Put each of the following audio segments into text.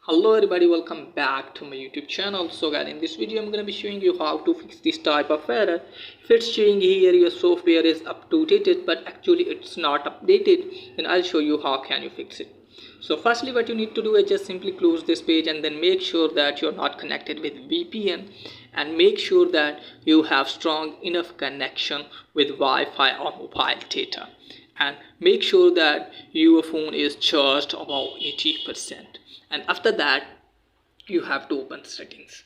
Hello everybody, welcome back to my YouTube channel. So guys, in this video I'm going to be showing you how to fix this type of error. If it's showing here your software is up to date but actually it's not updated, then I'll show you how can you fix it. So firstly what you need to do is just simply close this page and then make sure that you're not connected with VPN, and make sure that you have strong enough connection with Wi-Fi or mobile data, and make sure that your phone is charged about 80%. And after that you have to open settings.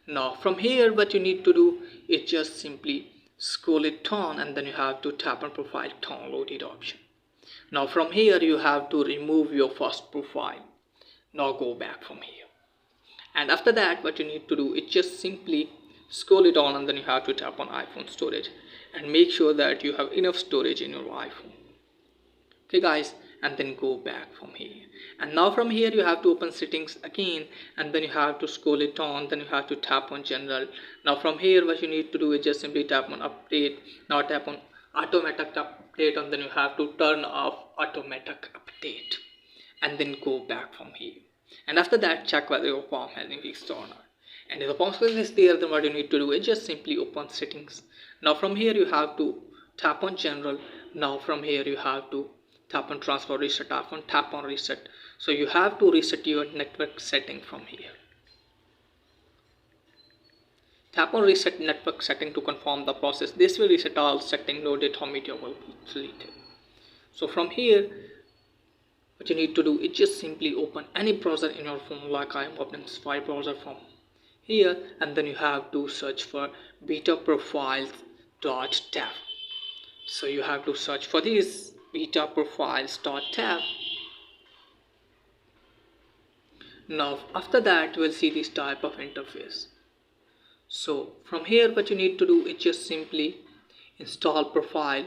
Now from here what you need to do is just simply scroll it on, and then you have to tap on profile downloaded option. Now from here you have to remove your first profile. Now go back from here, and after that what you need to do is just simply scroll it on, and then you have to tap on iPhone storage and make sure that you have enough storage in your iPhone. Okay guys, and then go back from here, and now from here you have to open settings again, and then you have to scroll it on, then you have to tap on general. Now from here what you need to do is just simply tap on update. Now tap on automatic update, and then you have to turn off automatic update, and then go back from here, and after that check whether your form has been fixed or not. And if the form is there, then what you need to do is just simply open settings. Now from here you have to tap on general. Now from here you have to tap on transfer reset, tap on reset. So you have to reset your network setting from here. Tap on reset network setting to confirm the process. This will reset all setting, no data media will be deleted. So from here what you need to do is just simply open any browser in your phone, like I am opening Safari browser from here, and then you have to search for betaprofiles.tab. So you have to search for this betaprofiles.tab. Now after that we'll see this type of interface. So from here what you need to do is just simply install profile,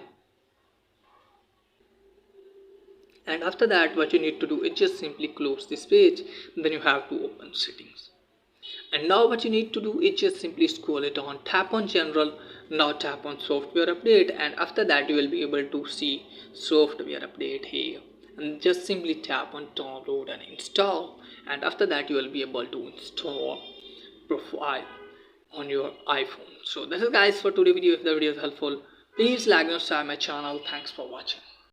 and after that what you need to do is just simply close this page, and then you have to open settings. And now what you need to do is just simply scroll it on, tap on general. Now tap on software update, and after that you will be able to see software update here, and just simply tap on download and install, and after that you will be able to install profile on your iPhone. So this is guys for today's video. If the video is helpful, please like and subscribe my channel. Thanks for watching.